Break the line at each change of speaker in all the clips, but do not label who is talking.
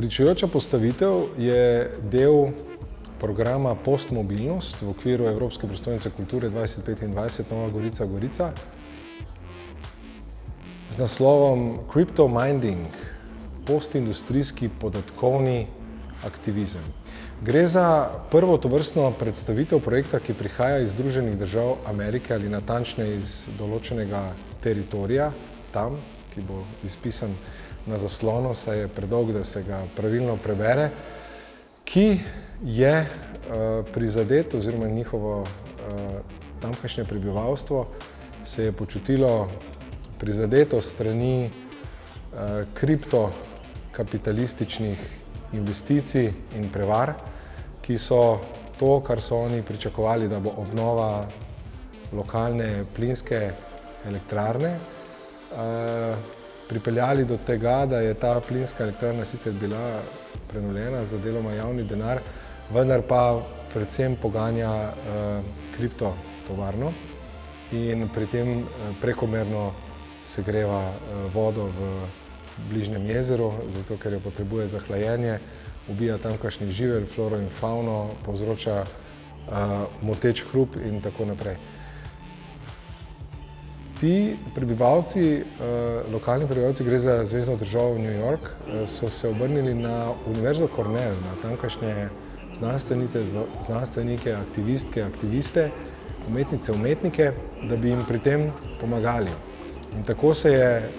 Pričujoča postavitev je del programa Postmobilnost v okviru Evropske prestolnice kulture 2025 Nova Gorica z naslovom Crypto Mining – postindustrijski podatkovni aktivizem. Gre za prvo tovrstno predstavitev projekta, ki prihaja iz Združenih držav Amerike ali natančneje iz določenega teritorija, tam, ki bo izpisan na zaslonu, saj je predolg, da se ga pravilno prebere, ki je prizadet oziroma njihovo tamkajšnje prebivalstvo se je počutilo prizadeto strani kriptokapitalističnih investicij in prevar, ki so to, kar so oni pričakovali, da bo obnova lokalne plinske elektrarne, pripeljali do tega, da je ta plinska elektrarna sicer bila prenovljena za deloma javni denar, vendar pa predvsem poganja kriptotovarno in pri tem prekomerno segreva vodo v bližnjem jezeru, zato ker jo potrebuje za hlajenje, ubija tamkajšnji živelj, floro in fauno, povzroča moteč hrup in tako naprej. Ti prebivalci, lokalni prebivalci, gre za zvezno državo New York, so se obrnili na Univerzo Cornell, na tamkajšnje znanstvenice, znanstvenike, aktivistke, aktiviste, umetnice, umetnike, da bi jim pri tem pomagali. In tako se je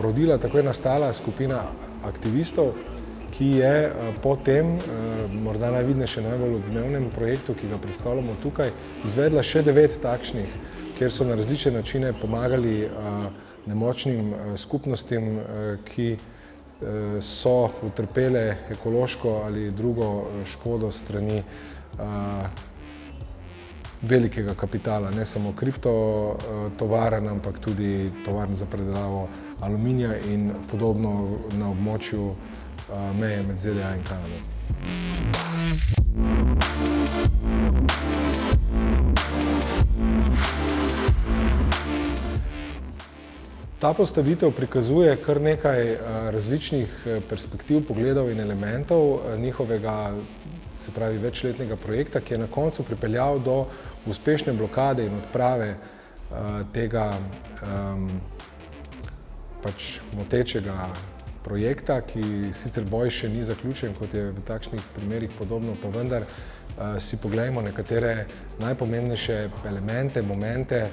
rodila, tako je nastala skupina aktivistov, ki je po tem, morda najvidnejše najbolj odmevnem projektu, ki ga predstavljamo tukaj, izvedla še 9 takšnih, kjer so na različne načine pomagali nemočnim skupnostim, ki so utrpele ekološko ali drugo škodo strani velikega kapitala, ne samo kriptotovarn, ampak tudi tovarn za predelavo aluminija in podobno na območju meje med ZDA in Kanado. Ta postavitev prikazuje kar nekaj različnih perspektiv, pogledov in elementov njihovega, se pravi, večletnega projekta, ki je na koncu pripeljal do uspešne blokade in odprave tega motečega projekta, ki sicer boj še ni zaključen, kot je v takšnih primerih podobno, pa vendar si poglejmo nekatere najpomembnejše elemente, momente,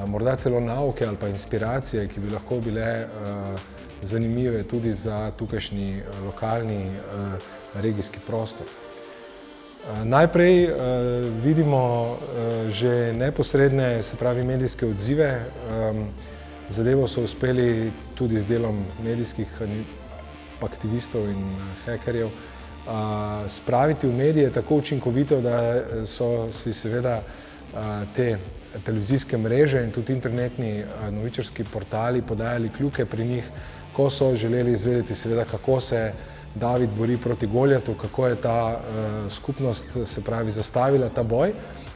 morda celo nauke ali pa inspiracije, ki bi lahko bile zanimive tudi za tukajšnji lokalni regijski prostor. Najprej vidimo že neposredne, se pravi, medijske odzive. Zadevo so uspeli tudi z delom medijskih aktivistov in hekerjev spraviti v medije tako učinkovito, da so si seveda te televizijske mreže in tudi internetni novičarski portali podajali kljuke pri njih, ko so želeli izvedeti seveda, kako se David bori proti Goljatu, kako je ta skupnost, se pravi, zastavila ta boj,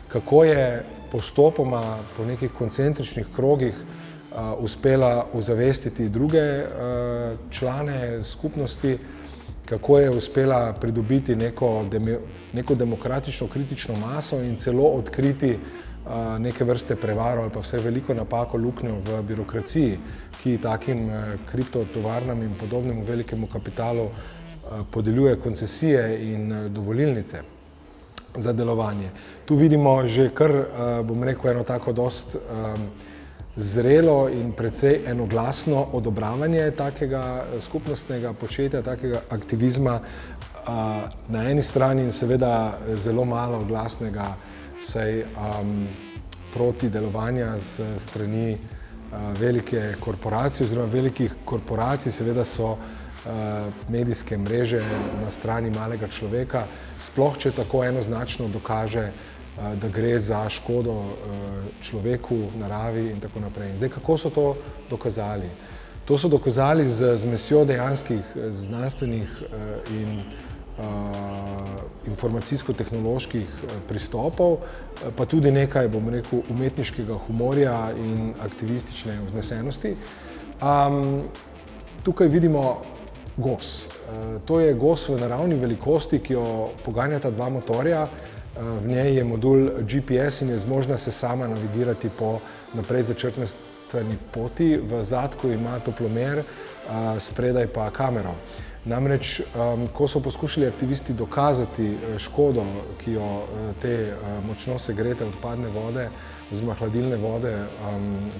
kako je postopoma po nekih koncentričnih krogih uspela ozavestiti druge člane skupnosti, kako je uspela pridobiti neko demokratično kritično maso in celo odkriti neke vrste prevaro ali pa vsaj veliko napako, luknjo v birokraciji, ki takim kriptotovarnam in podobnemu velikemu kapitalu podeljuje koncesije in dovolilnice za delovanje. Tu vidimo že kar, bom rekel, eno tako dost zrelo in precej enoglasno odobravanje takega skupnostnega početja, takega aktivizma na eni strani in seveda zelo malo glasnega vsaj proti delovanja z strani velike korporacije oziroma velikih korporacij. Seveda so medijske mreže na strani malega človeka, sploh če tako enoznačno dokaže, da gre za škodo človeku, naravi in tako naprej. In zdaj, kako so to dokazali? To so dokazali z zmesjo dejanskih znanstvenih in informacijsko-tehnoloških pristopov, pa tudi nekaj, bom rekel, umetniškega humorja in aktivistične vznesenosti. Tukaj vidimo GOS. To je GOS v naravni velikosti, ki jo poganjata dva motorja. V njej je modul GPS in je zmožna se sama navigirati po naprej začrtani poti. V zadku ima toplomer, spredaj pa kamero. Namreč, ko so poskušali aktivisti dokazati škodo, ki jo te močno segrete odpadne vode oziroma hladilne vode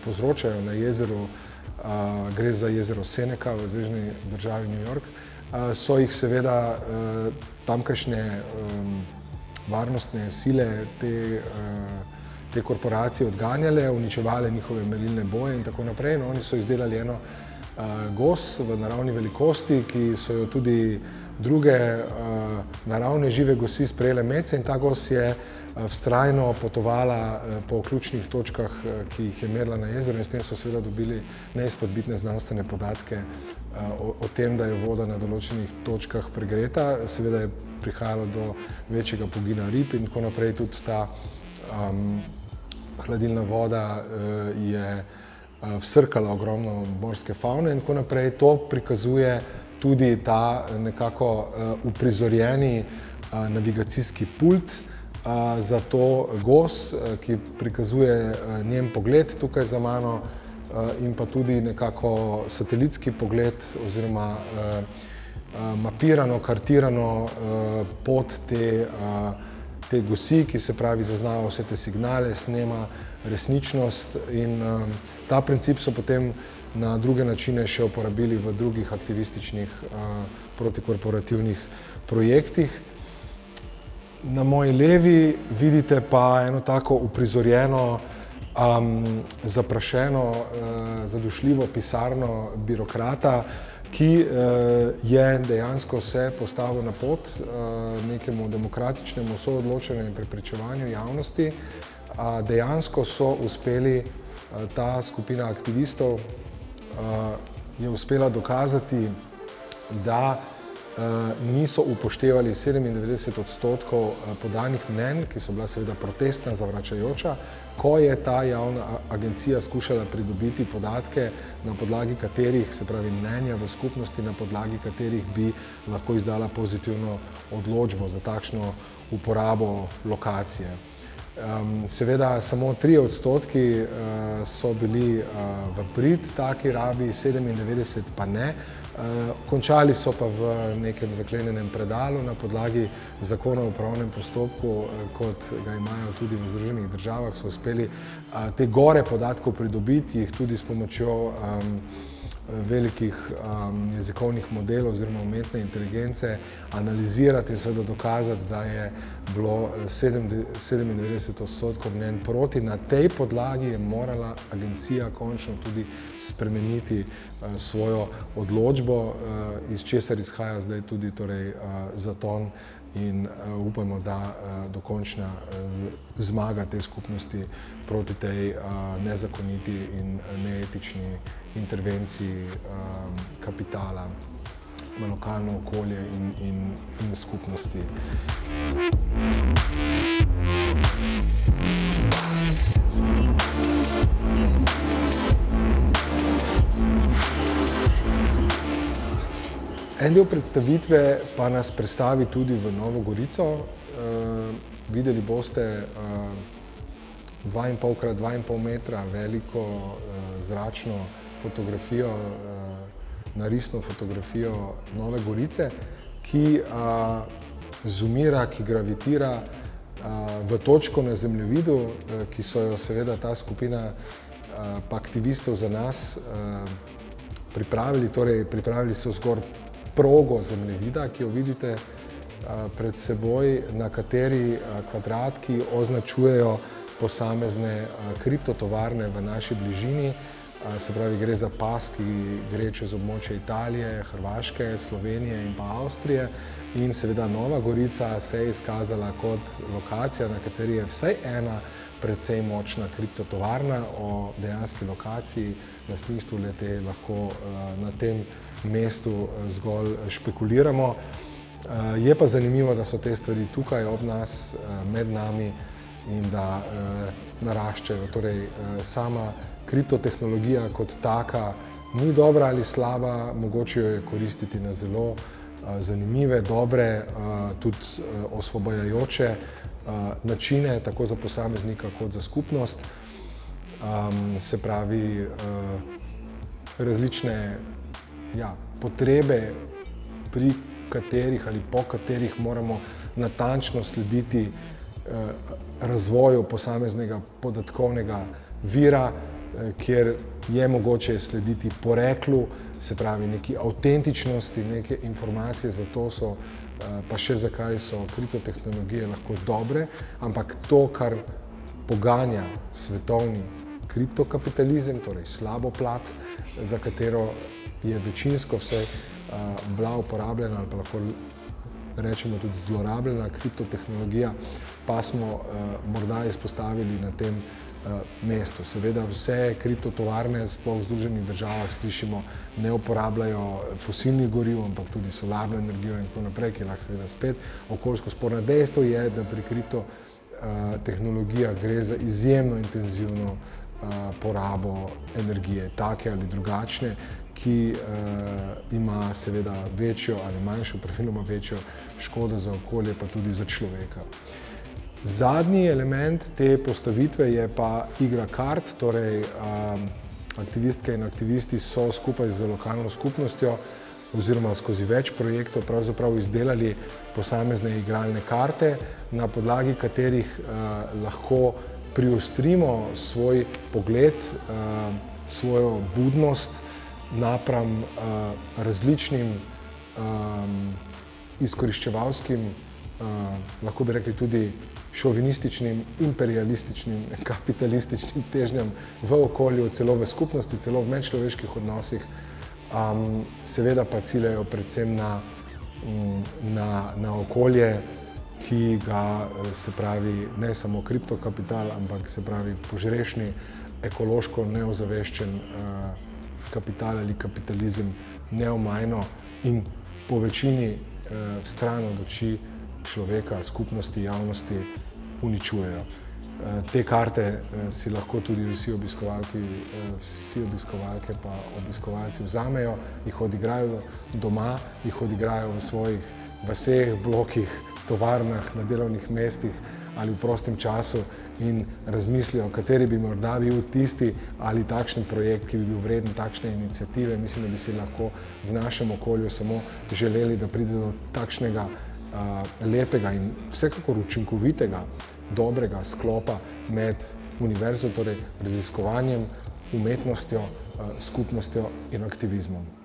povzročajo na jezeru, gre za jezero Seneca v zvezni državi New York, so jih seveda tamkajšnje varnostne sile te korporacije odganjale, uničevale njihove merilne boje in tako naprej. No, oni so izdelali eno GOS v naravni velikosti, ki so jo tudi druge naravne žive gosi sprejele medse, in ta GOS je vztrajno potovala po ključnih točkah, ki jih je merila na jezeru, in s tem so seveda dobili neizpodbitne znanstvene podatke o tem, da je voda na določenih točkah pregreta. Seveda je prihajalo do večjega pogina rib in tako naprej. Tudi ta hladilna voda je vsrkala ogromno morske favne in tako naprej. To prikazuje tudi ta nekako uprizorjeni navigacijski pult za to GOS, ki prikazuje njen pogled tukaj za mano in pa tudi nekako satelitski pogled oziroma mapirano, kartirano pot te gosi, ki se pravi zaznava vse te signale, snema resničnost, in ta princip so potem na druge načine še uporabili v drugih aktivističnih protikorporativnih projektih. Na moji levi vidite pa eno tako uprizorjeno, zaprašeno, zadušljivo pisarno birokrata, ki je dejansko se postavil na pot nekemu demokratičnemu soodločanju in prepričevanju javnosti. Dejansko so uspeli, ta skupina aktivistov je uspela dokazati, da niso upoštevali 97% podanih mnenj, ki so bila seveda protestna, zavračajoča, ko je ta javna agencija skušala pridobiti podatke, na podlagi katerih, se pravi mnenja v skupnosti, na podlagi katerih bi lahko izdala pozitivno odločbo za takšno uporabo lokacije. Seveda samo 3% so bili v prid taki rabi, 97% pa ne. Končali so pa v nekem zaklenjenem predalu na podlagi zakona o upravnem postopku, kot ga imajo tudi v Združenih državah, so uspeli te gore podatkov pridobiti, jih tudi s pomočjo velikih jezikovnih modelov oziroma umetne inteligence analizirati in seveda dokazati, da je bilo 97% mnenj proti. Na tej podlagi je morala agencija končno tudi spremeniti svojo odločbo, iz česar izhaja zdaj tudi zaton, in upamo, da dokončna zmaga te skupnosti proti tej nezakoniti in neetični intervenciji kapitala v lokalno okolje in skupnosti. En del predstavitve pa nas predstavi tudi v Novo Gorico. Videli boste 2,5 x 2,5 metra veliko zračno fotografijo, narisno fotografijo Nove Gorice, ki zoomira, ki gravitira v točko na zemljevidu, ki so jo seveda ta skupina pa aktivistov za nas pripravili. Torej, pripravili so zgolj progo zemljevida, ki jo vidite pred seboj, na kateri kvadratki označujejo posamezne kriptotovarne v naši bližini. Se pravi, gre za pas, ki gre čez območje Italije, Hrvaške, Slovenije in pa Avstrije. In seveda Nova Gorica se je izkazala kot lokacija, na kateri je vsaj ena precej močna kriptotovarna. O dejanski lokaciji, lastništvu le-te lahko na tem mestu zgolj špekuliramo. Je pa zanimivo, da so te stvari tukaj ob nas, med nami, in da naraščajo. Torej, sama kriptotehnologija kot taka ni dobra ali slaba, mogoče jo je koristiti na zelo zanimive, dobre, tudi osvobajajoče načine, tako za posameznika kot za skupnost. Se pravi, različne potrebe, pri katerih ali po katerih moramo natančno slediti razvoju posameznega podatkovnega vira, kjer je mogoče slediti poreklu, se pravi neki avtentičnosti, neke informacije, zato so, pa še zakaj so kriptotehnologije lahko dobre, ampak to, kar poganja svetovni kriptokapitalizem, torej slabo plat, za katero je večinsko vse bila uporabljena ali pa lahko rečemo tudi zlorabljena kriptotehnologija, pa smo morda izpostavili na tem mestu. Seveda vse kriptotovarne, sploh v Združenih državah, slišimo, ne uporabljajo fosilnih goriv, ampak tudi solarno energijo in tako naprej, ki je lahko seveda spet okoljsko sporna. Dejstvo je, da pri kriptotehnologijah gre za izjemno intenzivno porabo energije, take ali drugačne, ki ima seveda večjo ali manjšo, praviloma večjo škodo za okolje, pa tudi za človeka. Zadnji element te postavitve je pa igra kart, torej aktivistke in aktivisti so skupaj z lokalno skupnostjo oziroma skozi več projektov pravzaprav izdelali posamezne igralne karte, na podlagi katerih lahko priostrimo svoj pogled, svojo budnost napram različnim izkoriščevalskim, lahko bi rekli tudi šovinističnim, imperialističnim, kapitalističnim težnjam v okolju, celo v skupnosti, celo v medčloveških odnosih, seveda pa ciljajo predvsem na okolje, ki ga, se pravi, ne samo kriptokapital, ampak se pravi požrešni, ekološko neozaveščen kapital ali kapitalizem neomajno in po večini stran od oči človeka, skupnosti, javnosti uničujejo. Te karte si lahko tudi vsi obiskovalke pa obiskovalci vzamejo, jih odigrajo doma, jih odigrajo v svojih vaseh, blokih, tovarnah, na delovnih mestih ali v prostem času in razmislijo, kateri bi morda bil tisti ali takšen projekt, ki bi bil vreden takšne iniciative. Mislim, da bi si lahko v našem okolju samo želeli, da pride do takšnega lepega in vsekakor učinkovitega, dobrega sklopa med univerzo, torej raziskovanjem, umetnostjo, skupnostjo in aktivizmom.